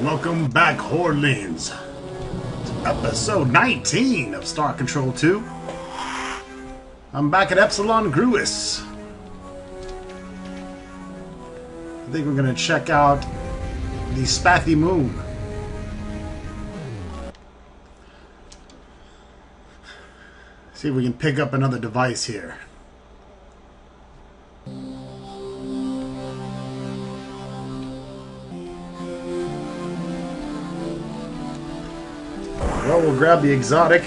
Welcome back, Hordlings, to episode 19 of Star Control 2. I'm back at Epsilon Gruis. I think we're going to check out the Spathy Moon. See if we can pick up another device here. Well, we'll grab the exotic.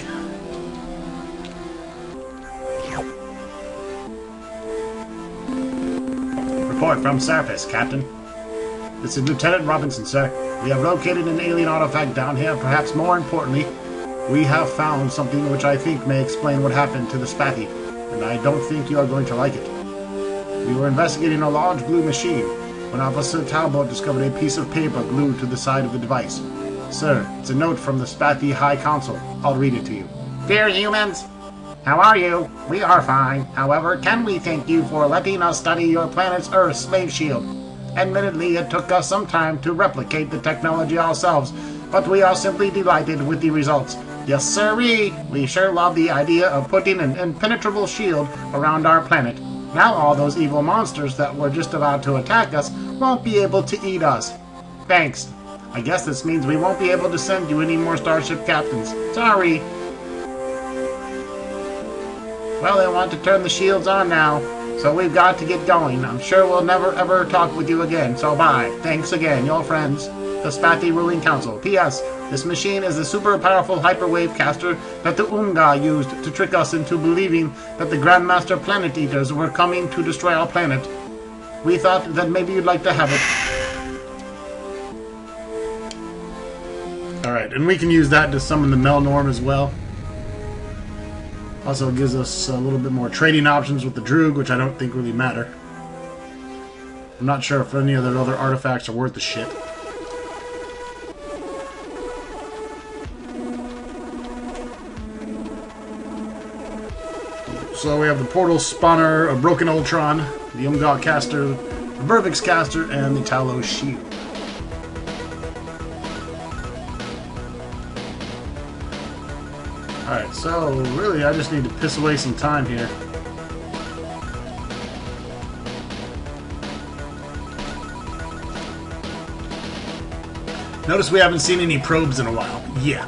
Report from surface, Captain. This is Lieutenant Robinson, sir. We have located an alien artifact down here. Perhaps more importantly, we have found something which I think may explain what happened to the Spathy, and I don't think you are going to like it. We were investigating a large blue machine when Officer Talbot discovered a piece of paper glued to the side of the device. Sir, it's a note from the Spathy High Council. I'll read it to you. Dear humans, how are you? We are fine. However, can we thank you for letting us study your planet's Earth slave shield? Admittedly, it took us some time to replicate the technology ourselves, but we are simply delighted with the results. Yes, sirree! We sure love the idea of putting an impenetrable shield around our planet. Now all those evil monsters that were just about to attack us won't be able to eat us. Thanks. I guess this means we won't be able to send you any more starship captains. Sorry. Well, they want to turn the shields on now, so we've got to get going. I'm sure we'll never ever talk with you again, so bye. Thanks again, your friends, the Spathy Ruling Council. P.S. This machine is the super powerful hyperwave caster that the Unga used to trick us into believing that the Grandmaster Planet Eaters were coming to destroy our planet. We thought that maybe you'd like to have it. Alright, and we can use that to summon the Melnorm as well. Also gives us a little bit more trading options with the Droog, which I don't think really matter. I'm not sure if any of the other artifacts are worth the shit. So we have the Portal Spawner, a Broken Ultron, the Umga Caster, the Vervix Caster, and the Talos Shield. Alright, so really I just need to piss away some time here. Notice we haven't seen any probes in a while. Yeah.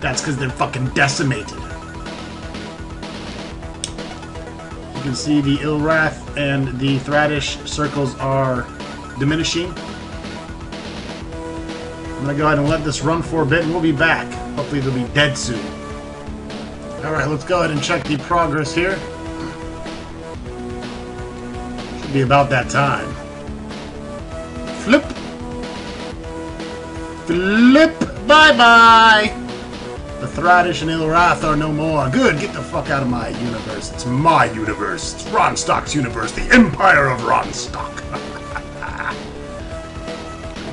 That's because they're fucking decimated. You can see the Ilwrath and the Thradish circles are diminishing. I'm going to go ahead and let this run for a bit and we'll be back. Hopefully they'll be dead soon. Alright, let's go ahead and check the progress here. Should be about that time. Flip! Flip! Bye-bye! The Thradish and Ilwrath are no more. Good, get the fuck out of my universe. It's my universe. It's Ronstock's universe. The Empire of Ronstock.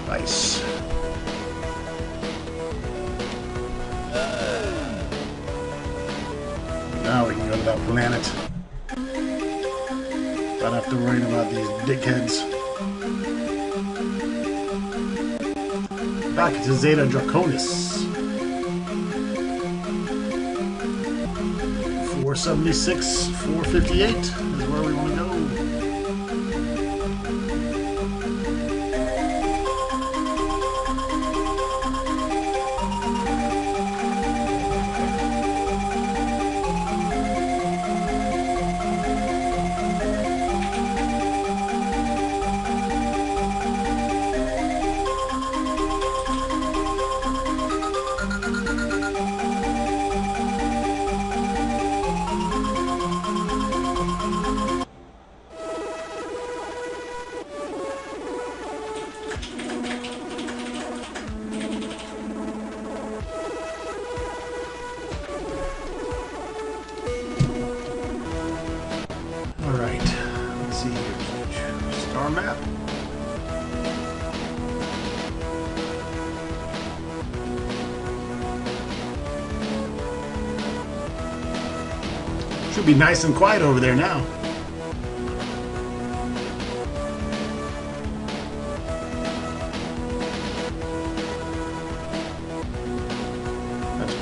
Nice. Now we can go to that planet. Don't have to worry about these dickheads. Back to Zeta Draconis. 476, 458 is where we want to go. Star map. Should be nice and quiet over there now.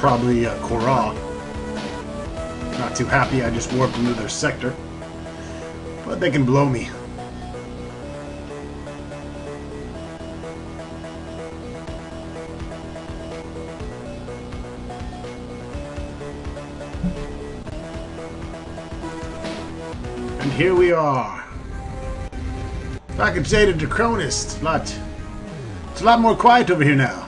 probably kohr-ah. Not too happy I just warped into their sector. But they can blow me. And here we are. Back at Zeta Draconis. It's a lot more quiet over here now.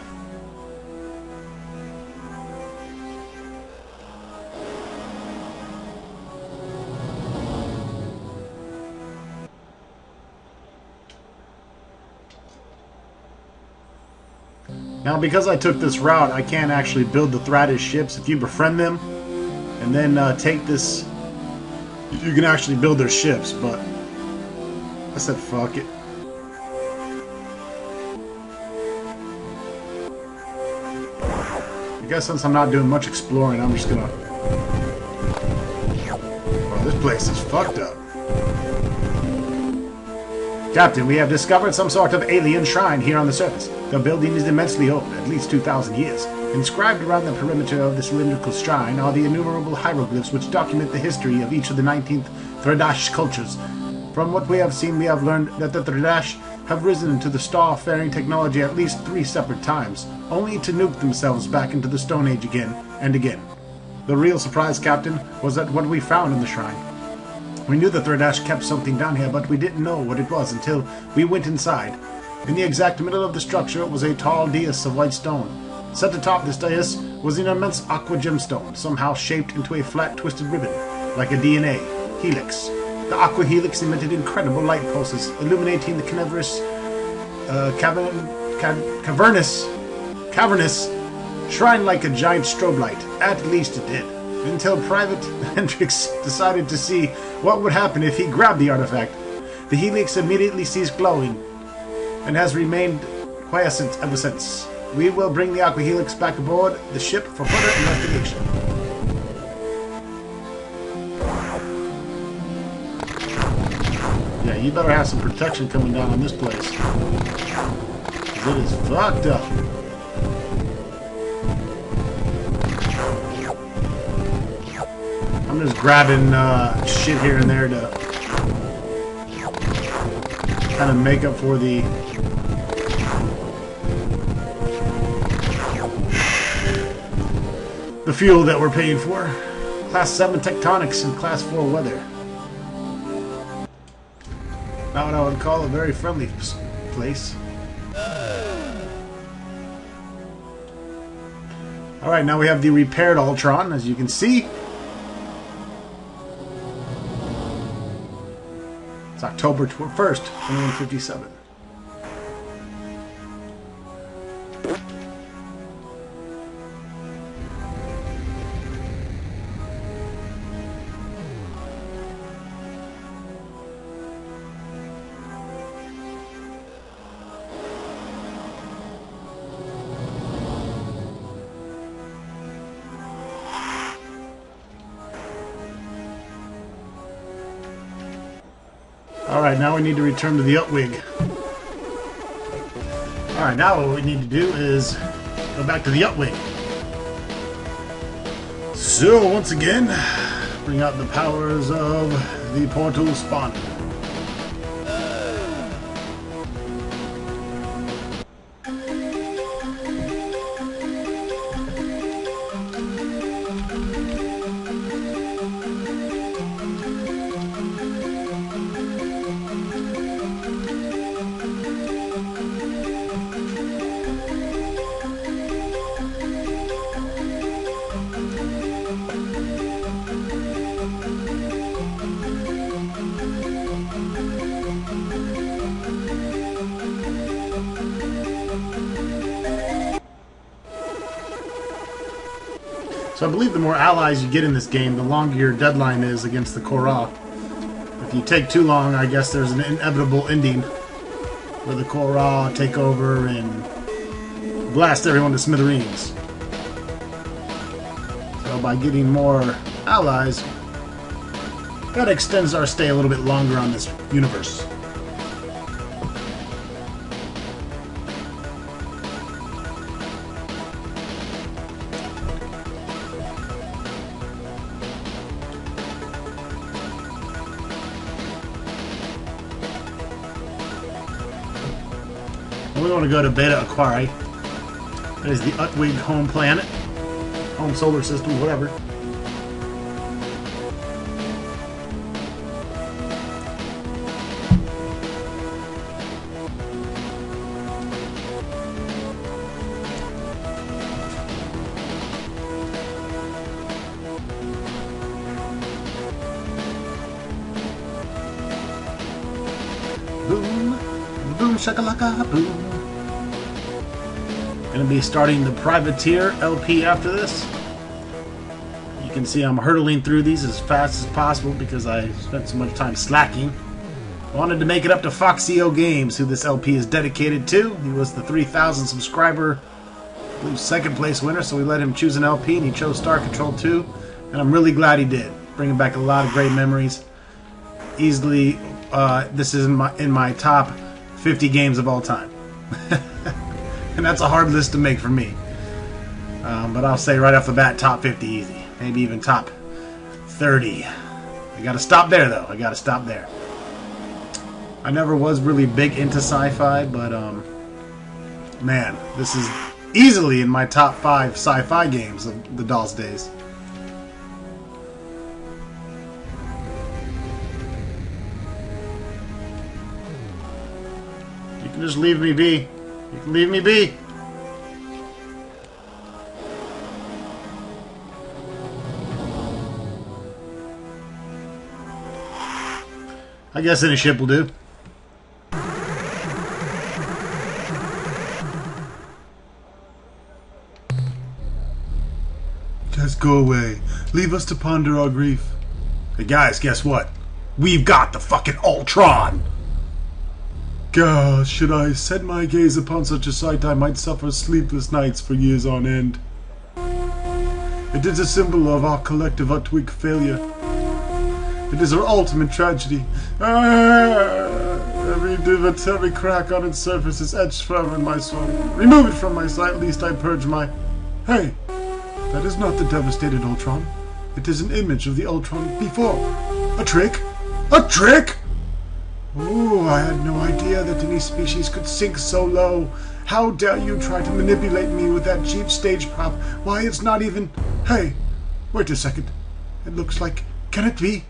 Now, because I took this route, I can't actually build the Thradish ships. If you befriend them and then take this, you can actually build their ships, but I said fuck it. I guess since I'm not doing much exploring, I'm just gonna... Oh, this place is fucked up. Captain, we have discovered some sort of alien shrine here on the surface. The building is immensely old, at least 2,000 years. Inscribed around the perimeter of the cylindrical shrine are the innumerable hieroglyphs which document the history of each of the 19th Thradash cultures. From what we have seen, we have learned that the Thradash have risen to the star-faring technology at least 3 separate times, only to nuke themselves back into the Stone Age again and again. The real surprise, Captain, was that what we found in the shrine. We knew the Thradash kept something down here, but we didn't know what it was until we went inside. In the exact middle of the structure was a tall dais of white stone. Set atop this dais was an immense aqua gemstone, somehow shaped into a flat, twisted ribbon, like a DNA helix. The aqua helix emitted incredible light pulses, illuminating the cavernous shrine like a giant strobe light. At least it did. Until Private Hendrix decided to see what would happen if he grabbed the artifact. The helix immediately ceased glowing and has remained quiescent ever since. We will bring the aqua helix back aboard the ship for further investigation. Yeah, you better have some protection coming down on this place. 'Cause it is fucked up. I'm just grabbing shit here and there to kind of make up for the fuel that we're paying for. Class 7 tectonics and Class 4 weather. Not what I would call a very friendly place. Alright, now we have the repaired Ultron, as you can see. It's October 1st, 2157. Alright, now we need to return to the Utwig. Alright, now what we need to do is go back to the Utwig. So, once again, bring out the powers of the portal spawn. So I believe the more allies you get in this game, the longer your deadline is against the kohr-ah. If you take too long, I guess there's an inevitable ending where the kohr-ah take over and blast everyone to smithereens. So by getting more allies, that extends our stay a little bit longer on this universe. we want to go to Beta Aquarii. That is the Utwig home planet. Home solar system, whatever. Boom, boom, shakalaka, boom. Gonna be starting the Privateer LP after this. You can see I'm hurtling through these as fast as possible because I spent so much time slacking. I wanted to make it up to Foxio Games, who this LP is dedicated to. He was the 3,000 subscriber, I believe, second place winner, so we let him choose an LP, and he chose Star Control 2, and I'm really glad he did. Bringing back a lot of great memories. Easily, this is in my top 50 games of all time. And that's a hard list to make for me. But I'll say right off the bat, top 50 easy. Maybe even top 30. I gotta stop there, though. I gotta stop there. I never was really big into sci-fi, but, man, this is easily in my top 5 sci-fi games of the DOS days. You can just leave me be. You can leave me be. I guess any ship will do. Just go away. Leave us to ponder our grief. Hey guys, guess what? We've got the fucking Ultron! Gosh, should I set my gaze upon such a sight, I might suffer sleepless nights for years on end. It is a symbol of our collective Utwig failure. It is our ultimate tragedy. Every divot, every crack on its surface is etched forever in my soul. Remove it from my sight, lest I purge my... Hey, that is not the devastated Ultron. It is an image of the Ultron before. A trick? A trick? Oh, I had no idea that any species could sink so low. How dare you try to manipulate me with that cheap stage prop? Why, it's not even... Hey, wait a second. It looks like... Can it be?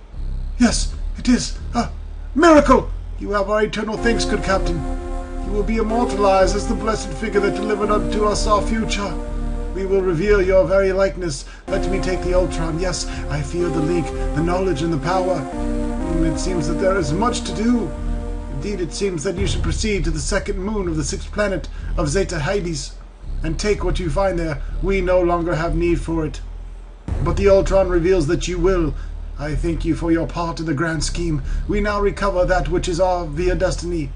Yes, it is. A miracle! You have our eternal thanks, good captain. You will be immortalized as the blessed figure that delivered unto us our future. We will reveal your very likeness. Let me take the Ultron. Yes, I feel the link, the knowledge, and the power. It seems that there is much to do. Indeed, it seems that you should proceed to the second moon of the sixth planet of Zeta Hades, and take what you find there. We no longer have need for it. But the Ultron reveals that you will. I thank you for your part in the grand scheme. We now recover that which is our via destiny,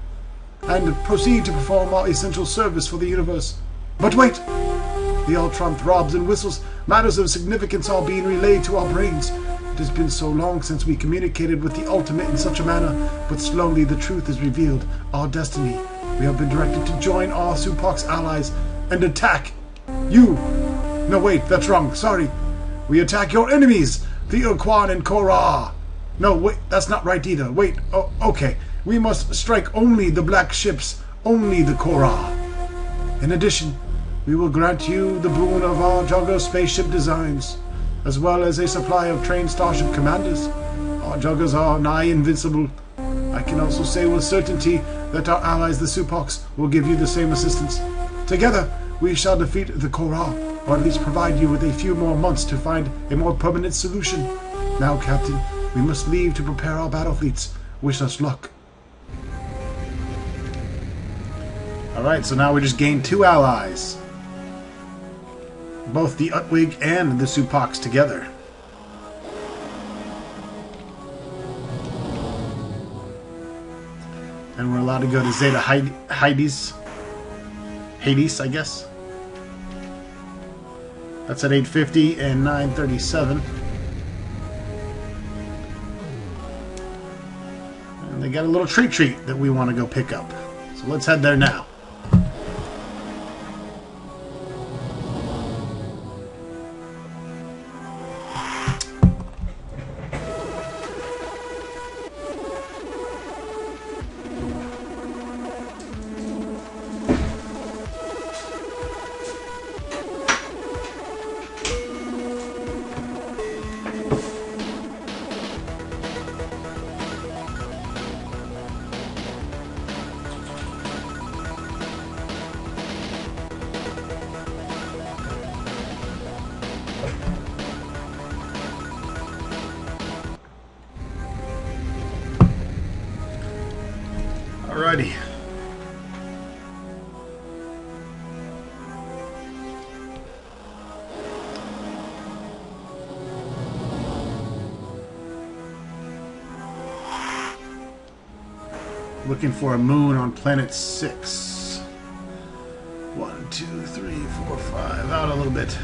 and proceed to perform our essential service for the universe. But wait! The Ultron throbs and whistles. Matters of significance are being relayed to our brains. It has been so long since we communicated with the ultimate in such a manner, but slowly the truth is revealed. Our destiny. We have been directed to join our Supok's allies and attack you. No, wait, that's wrong. Sorry. We attack your enemies, the Ultron and kohr-ah. No, wait, that's not right either. Wait, oh, okay. We must strike only the black ships, only the kohr-ah. In addition, we will grant you the boon of our Jugger spaceship designs, as well as a supply of trained starship commanders. Our Juggers are nigh invincible. I can also say with certainty that our allies, the Supoks, will give you the same assistance. Together, we shall defeat the kohr-ah, or at least provide you with a few more months to find a more permanent solution. Now, Captain, we must leave to prepare our battle fleets. Wish us luck. Alright, so now we just gained 2 allies. Both the Utwig and the Supoks together. And we're allowed to go to Zeta Hades. Hades, I guess. That's at 8:50 and 9:37. And they got a little treat that we want to go pick up. So let's head there now. Looking for a moon on planet 6. 1, 2, 3, 4, 5. Out a little bit.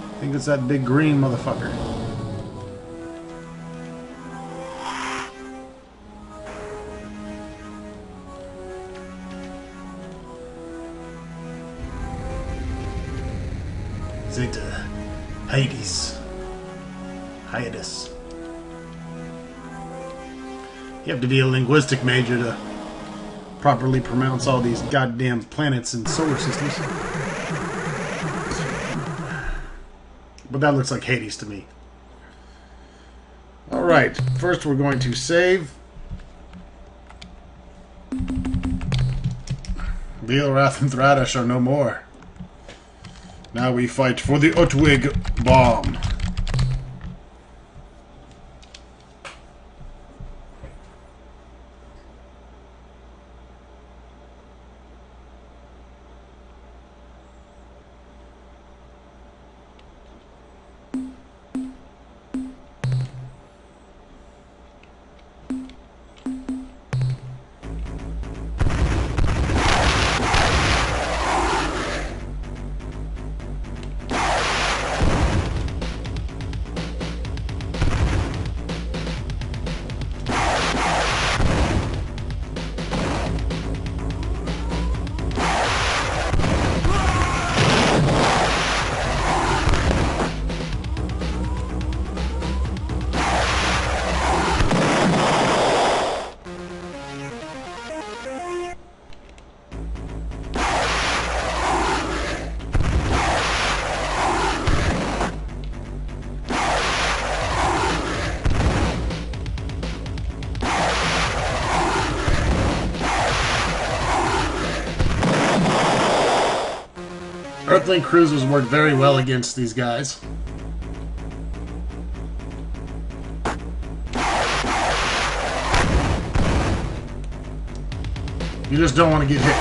I think it's that big green motherfucker. Is it Hades? Hiatus. You have to be a linguistic major to properly pronounce all these goddamn planets and solar systems. But that looks like Hades to me. Alright, first we're going to save. The Ilwrath and Thradish are no more. Now we fight for the Utwig bomb. Earthling cruisers work very well against these guys. You just don't want to get hit.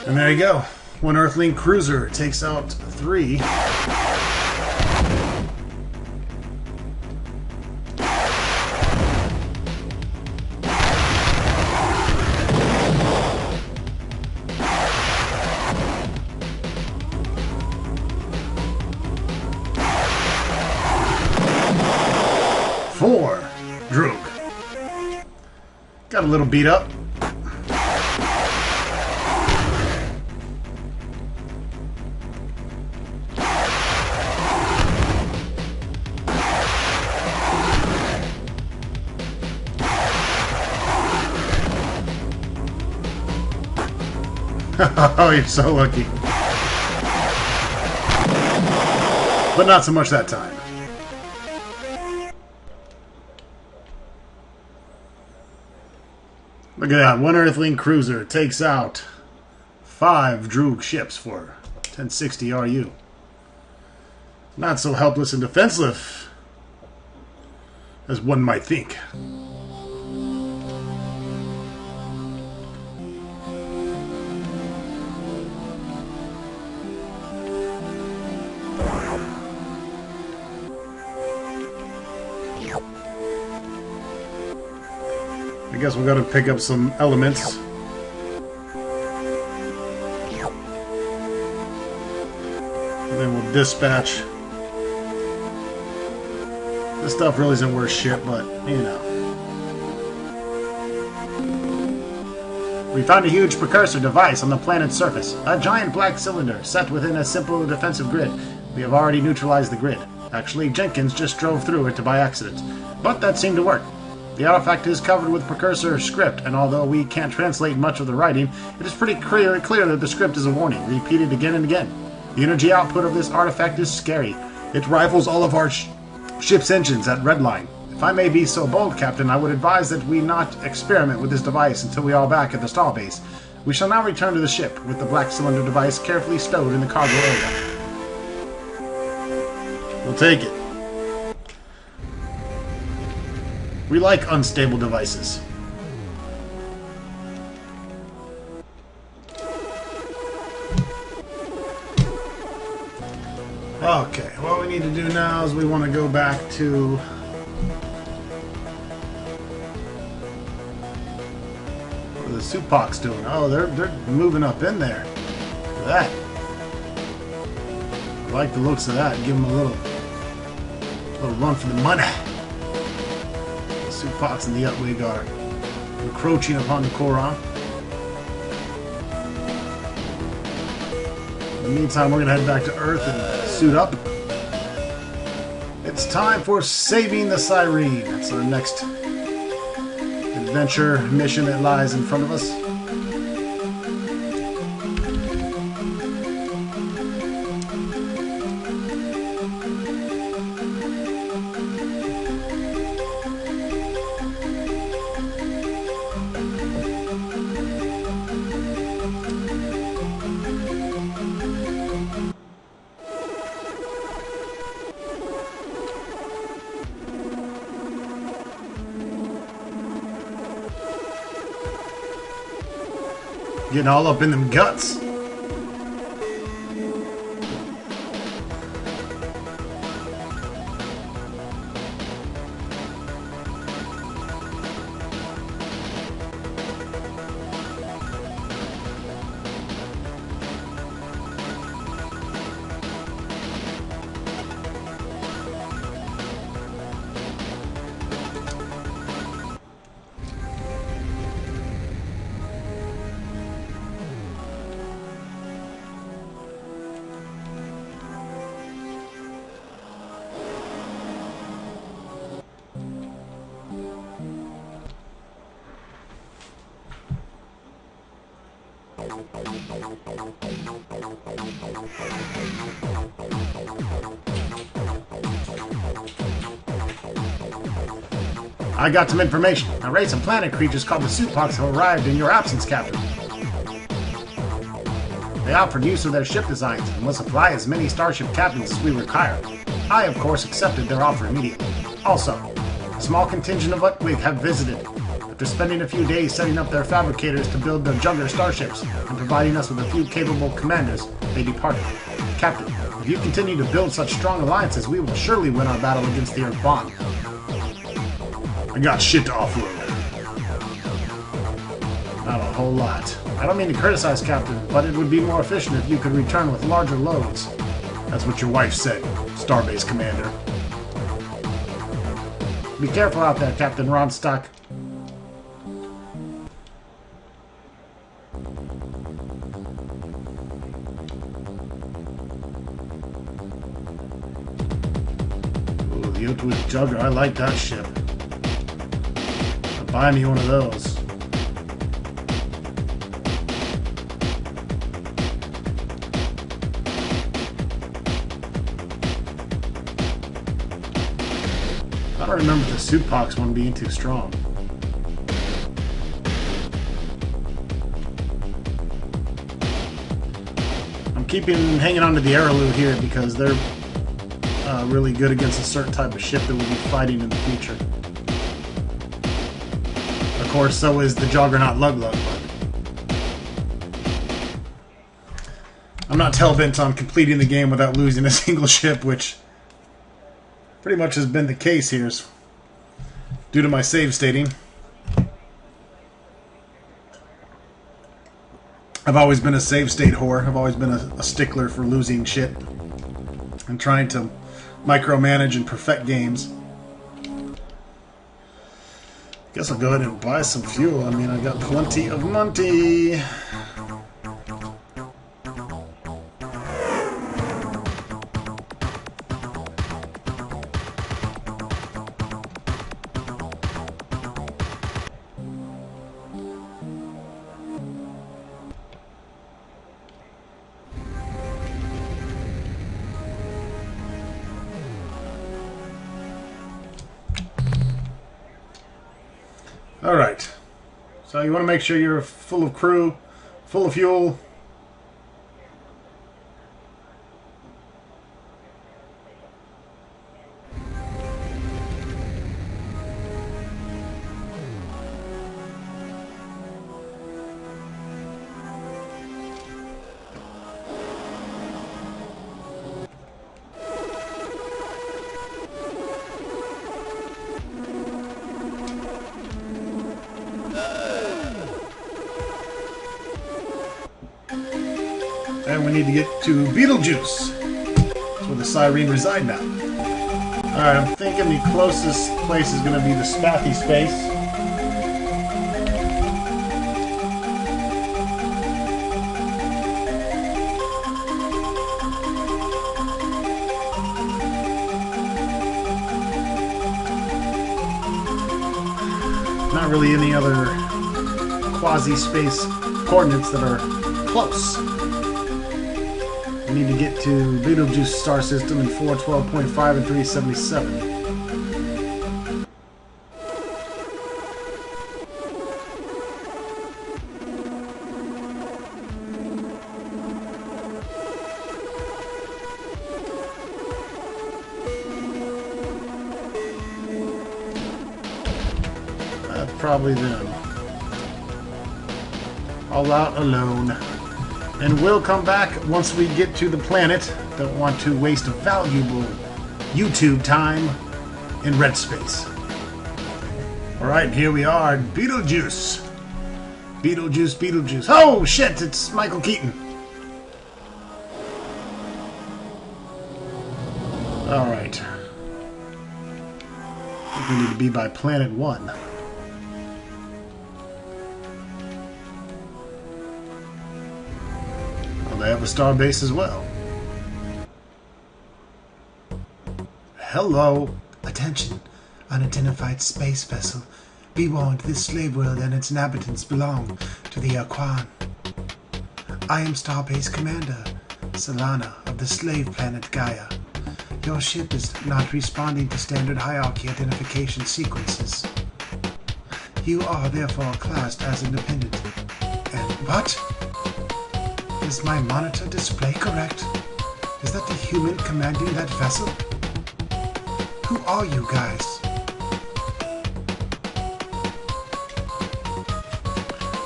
And there you go. One Earthling cruiser takes out 3. Droog. Got a little beat up. Oh, you're so lucky. But not so much that time. Look at that. One Earthling cruiser takes out 5 Droog ships for 1060 RU. Not so helpless and defenseless as one might think. I guess we gotta pick up some elements. And then we'll dispatch. This stuff really isn't worth shit, but, you know. We found a huge precursor device on the planet's surface. A giant black cylinder set within a simple defensive grid. We have already neutralized the grid. Actually, Jenkins just drove through it by accident. But that seemed to work. The artifact is covered with precursor script, and although we can't translate much of the writing, it is pretty clear that the script is a warning, repeated again and again. The energy output of this artifact is scary. It rivals all of our ship's engines at Redline. If I may be so bold, Captain, I would advise that we not experiment with this device until we are back at the star base. We shall now return to the ship, with the black cylinder device carefully stowed in the cargo area. We'll take it. We like unstable devices. Okay, what we need to do now is we want to go back to... What are the Supocs doing? Oh, they're moving up in there. Look at that. I like the looks of that. Give them a little run for the money. The Supocs and the Utwig are encroaching upon the kohr-ah. In the meantime, we're going to head back to Earth and suit up. It's time for saving the Sirene. That's our next adventure mission that lies in front of us. Getting all up in them guts. I got some information. A race of planet creatures called the Supocs have arrived in your absence, Captain. They offered use of their ship designs and will supply as many starship captains as we require. I, of course, accepted their offer immediately. Also, a small contingent of Utwig have visited. After spending a few days setting up their fabricators to build their juggler starships and providing us with a few capable commanders, they departed. Captain, if you continue to build such strong alliances, we will surely win our battle against the Earth Bond. I got shit to offload. Not a whole lot. I don't mean to criticize, Captain, but it would be more efficient if you could return with larger loads. That's what your wife said, Starbase Commander. Be careful out there, Captain Ronstock. Ooh, the Utwig Jugger, I like that ship. Buy me one of those. I don't remember the Supocs one being too strong. I'm hanging on to the Arrowloo here because they're really good against a certain type of ship that we'll be fighting in the future. Of course, so is the Juggernaut Luglug, but I'm not hell-bent on completing the game without losing a single ship, which pretty much has been the case here due to my save stating. I've always been a save state whore. I've always been a stickler for losing shit and trying to micromanage and perfect games. Guess I'll go ahead and buy some fuel. I mean, I got plenty of money. Alright, so you want to make sure you're full of crew, full of fuel. And we need to get to Beetlejuice. That's where the Sirene reside now. Alright, I'm thinking the closest place is going to be the Spathy space. Not really any other quasi-space coordinates that are close. We need to get to Beetlejuice star system in 412.5 and 377. Probably them. All out alone. And we'll come back once we get to the planet. Don't want to waste valuable YouTube time in red space. Alright, here we are. Beetlejuice. Beetlejuice, Beetlejuice. Oh, shit! It's Michael Keaton. Alright. I think we need to be by Planet 1. They have a star base as well. Hello. Attention. Unidentified space vessel. Be warned, this slave world and its inhabitants belong to the Ultron. I am Starbase Commander Solana of the slave planet Gaia. Your ship is not responding to standard hierarchy identification sequences. You are therefore classed as independent. And what? Is my monitor display correct? Is that the human commanding that vessel? Who are you guys?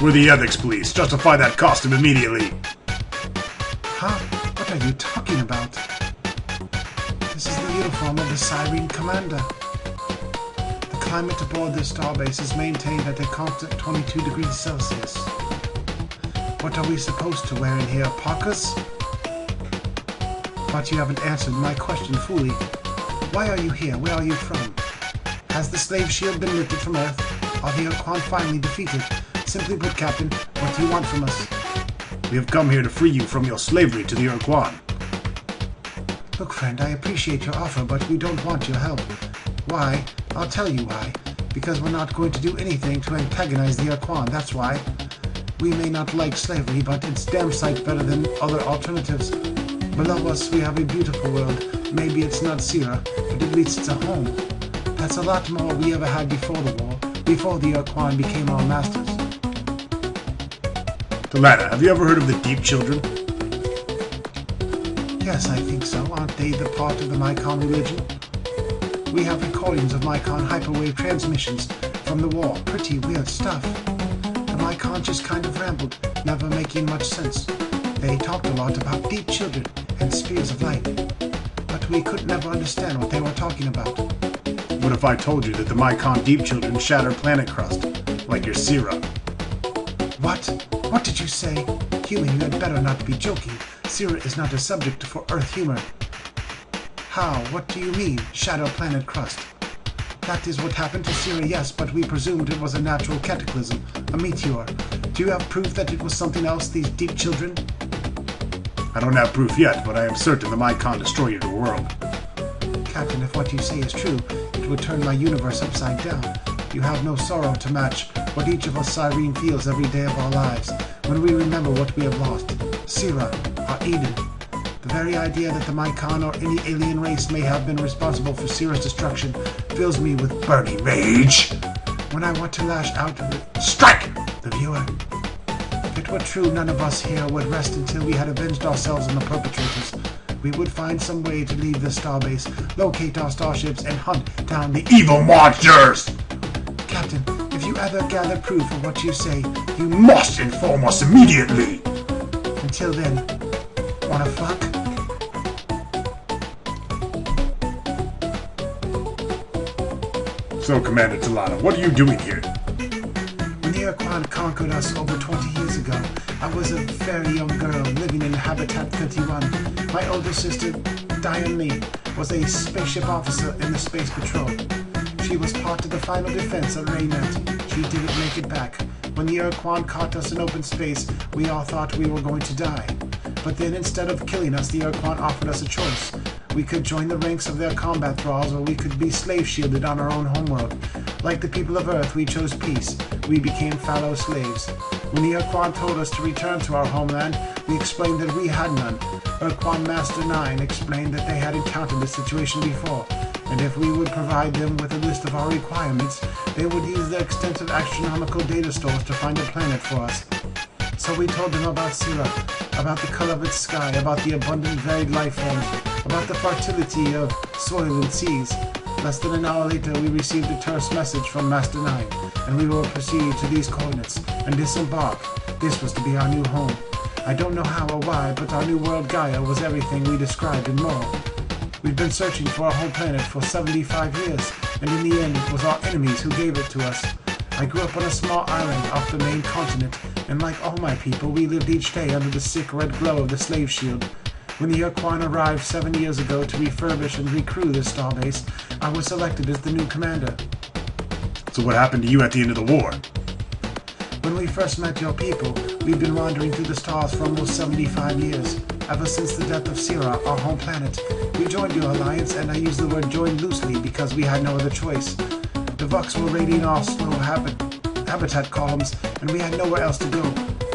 We're the ethics police. Justify that costume immediately. Huh? What are you talking about? This is the uniform of the Sirene Commander. The climate aboard this starbase is maintained at a constant 22 degrees Celsius. What are we supposed to wear in here, parkas? But you haven't answered my question fully. Why are you here? Where are you from? Has the slave shield been lifted from Earth? Are the Ultron finally defeated? Simply put, Captain, what do you want from us? We have come here to free you from your slavery to the Ultron. Look, friend, I appreciate your offer, but we don't want your help. Why? I'll tell you why. Because we're not going to do anything to antagonize the Ultron, that's why. We may not like slavery, but it's damn sight better than other alternatives. Below us, we have a beautiful world. Maybe it's not Sirene, but at least it's a home. That's a lot more we ever had before the war, before the Ultron became our masters. Tana, have you ever heard of the Deep Children? Yes, I think so. Aren't they the part of the Mycon religion? We have recordings of Mycon hyperwave transmissions from the war. Pretty weird stuff. My conscience kind of rambled, never making much sense. They talked a lot about deep children and spheres of light, but we could never understand what they were talking about. What if I told you that the Mycon deep children shatter planet crust, like your Sirene? What? What did you say? Human, you had better not be joking. Sirene is not a subject for Earth humor. How? What do you mean, shadow planet crust? That is what happened to Sirene, yes, but we presumed it was a natural cataclysm, a meteor. Do you have proof that it was something else, these deep children? I don't have proof yet, but I am certain the Mycon destroyed your world. Captain, if what you say is true, it would turn my universe upside down. You have no sorrow to match what each of us Sirene feels every day of our lives, when we remember what we have lost. Sirene, our Eden. The very idea that the Mycon or any alien race may have been responsible for Sirene's destruction fills me with burning rage. When I want to lash out and strike the viewer. If it were true, none of us here would rest until we had avenged ourselves on the perpetrators. We would find some way to leave this starbase, locate our starships, and hunt down the evil monsters! Captain, if you ever gather proof of what you say, you must inform us immediately! Until then, wanna fuck? So, Commander Tana, what are you doing here? When the Ultron conquered us over 20 years ago, I was a very young girl living in Habitat 31. My older sister, Diane Lee, was a spaceship officer in the Space Patrol. She was part of the final defense at Raynet. She didn't make it back. When the Urquan caught us in open space, we all thought we were going to die. But then instead of killing us, the Urquan offered us a choice. We could join the ranks of their combat thralls, or we could be slave-shielded on our own homeworld. Like the people of Earth, we chose peace. We became fallow slaves. When the Urquan told us to return to our homeland, we explained that we had none. Urquan Master 9 explained that they had encountered this situation before, and if we would provide them with a list of our requirements, they would use their extensive astronomical data stores to find a planet for us. So we told them about Sirah, about the color of its sky, about the abundant varied life forms, about the fertility of soil and seas. Less than an hour later, we received a terse message from Master 9, and we will proceed to these coordinates and disembark. This was to be our new home. I don't know how or why, but our new world Gaia was everything we described and more. We've been searching for our home planet for 75 years, and in the end, it was our enemies who gave it to us. I grew up on a small island off the main continent, and like all my people, we lived each day under the sick red glow of the slave shield. When the Urquan arrived 7 years ago to refurbish and recrew this starbase, I was selected as the new commander. So what happened to you at the end of the war? When we first met your people, we've been wandering through the stars for almost 75 years. Ever since the death of Sirah, our home planet, we joined your alliance, and I use the word joined loosely because we had no other choice. The Vux were raiding our slow habitat columns, and we had nowhere else to go.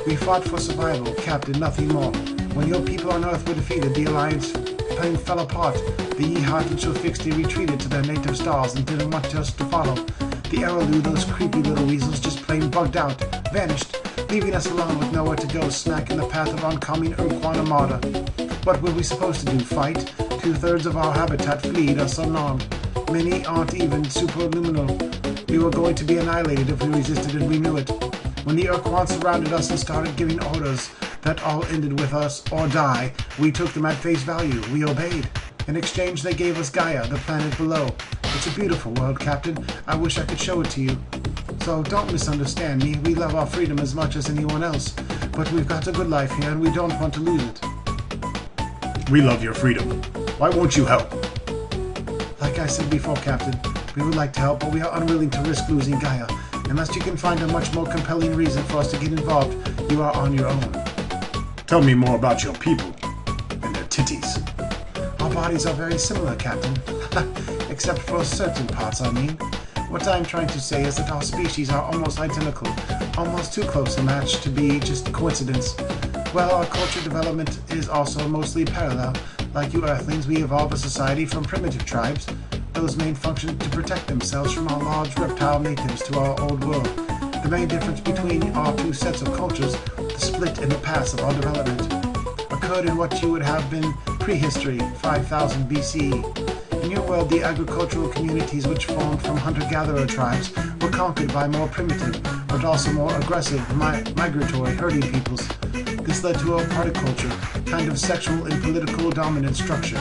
We fought for survival, Captain, nothing more. When your people on Earth were defeated, the alliance plane fell apart. The Yeehaw and Shofixty retreated to their native stars and didn't want us to follow. The Erelu, those creepy little weasels, just plain bugged out, vanished, leaving us alone with nowhere to go, smack in the path of oncoming Urquan Armada. What were we supposed to do, fight? 2/3 of our habitat fleed us unarmed. Many aren't even superluminal. We were going to be annihilated if we resisted, and we knew it. When the Urquan surrounded us and started giving orders that all ended with us or die, we took them at face value. We obeyed. In exchange, they gave us Gaia, the planet below. It's a beautiful world, Captain. I wish I could show it to you. So don't misunderstand me. We love our freedom as much as anyone else. But we've got a good life here, and we don't want to lose it. We love your freedom. Why won't you help? Like I said before, Captain, we would like to help, but we are unwilling to risk losing Gaia. Unless you can find a much more compelling reason for us to get involved, you are on your own. Tell me more about your people and their titties. Our bodies are very similar, Captain. Except for certain parts, I mean. What I'm trying to say is that our species are almost identical, almost too close a match to be just coincidence. Well, our culture development is also mostly parallel. Like you Earthlings, we evolved a society from primitive tribes. Those main functioned to protect themselves from our large reptile natives to our old world. The main difference between our two sets of cultures, the split in the paths of our development, occurred in what you would have been prehistory, 5000 BCE. In your world, the agricultural communities which formed from hunter-gatherer tribes were conquered by more primitive, but also more aggressive, migratory herding peoples. This led to a particulture, kind of sexual and political dominant structure,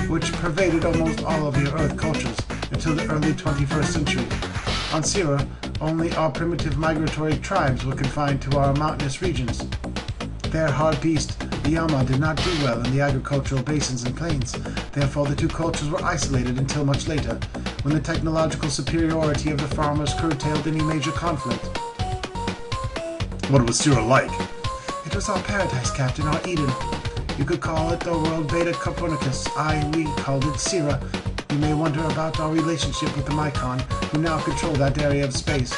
which pervaded almost all of your Earth cultures until the early 21st century. On Sirah, only our primitive migratory tribes were confined to our mountainous regions. Their hard beast, the Yama, did not do well in the agricultural basins and plains. Therefore, the two cultures were isolated until much later, when the technological superiority of the farmers curtailed any major conflict. What was Sirah like? It was our paradise, Captain, our Eden. You could call it the world Beta Copernicus. We called it Sirah. You may wonder about our relationship with the Mycon, who now control that area of space.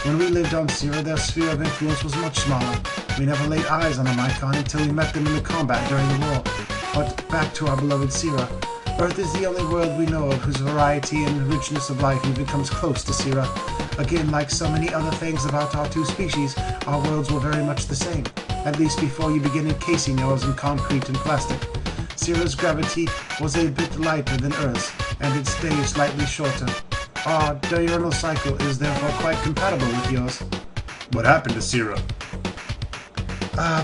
When we lived on Sirah, their sphere of influence was much smaller. We never laid eyes on a Mycon until we met them in the combat during the war. But back to our beloved Sirah. Earth is the only world we know of whose variety and richness of life even comes close to Sirah. Again, like so many other things about our two species, our worlds were very much the same, at least before you begin encasing yours in concrete and plastic. Sirah's gravity was a bit lighter than Earth's, and its days slightly shorter. Our diurnal cycle is therefore quite compatible with yours. What happened to Sirah?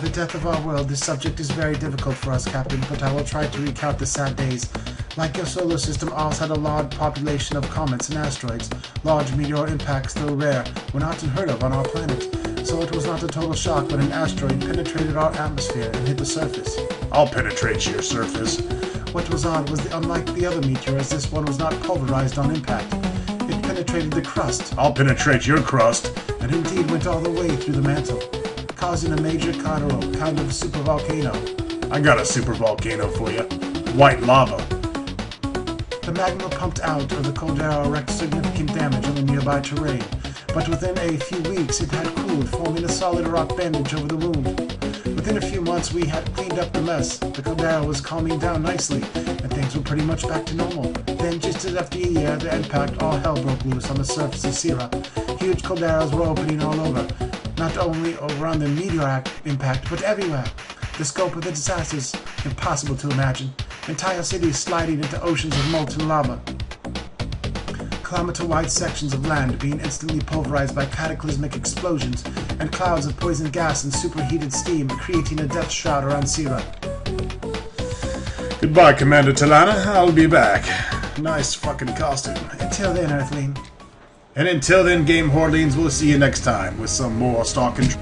The death of our world. This subject is very difficult for us, Captain, but I will try to recount the sad days. Like your solar system, ours had a large population of comets and asteroids. Large meteor impacts, though rare, were not unheard of on our planet. So it was not a total shock when an asteroid penetrated our atmosphere and hit the surface. I'll penetrate your surface. What was odd was that unlike the other meteors, this one was not pulverized on impact. It penetrated the crust. I'll penetrate your crust. And indeed went all the way through the mantle, causing a major kind of supervolcano. I got a supervolcano for you. White lava. The magma pumped out of the kohr-ah wreaked significant damage on the nearby terrain, but within a few weeks it had cooled, forming a solid rock bandage over the wound. Within a few months we had cleaned up the mess. The kohr-ah was calming down nicely, and things were pretty much back to normal. Then, just as after a year, the impact, all hell broke loose on the surface of Sirene. Huge kohr-ahs were opening all over, not only around the meteor impact, but everywhere. The scope of the disasters, impossible to imagine. Entire cities sliding into oceans of molten lava. Kilometer-wide sections of land being instantly pulverized by cataclysmic explosions, and clouds of poison gas and superheated steam creating a death shroud around Sirene. Goodbye, Commander Tana. I'll be back. Nice fucking costume. Until then, Earthling. And until then, Game Hordlings, we'll see you next time with some more Star Control.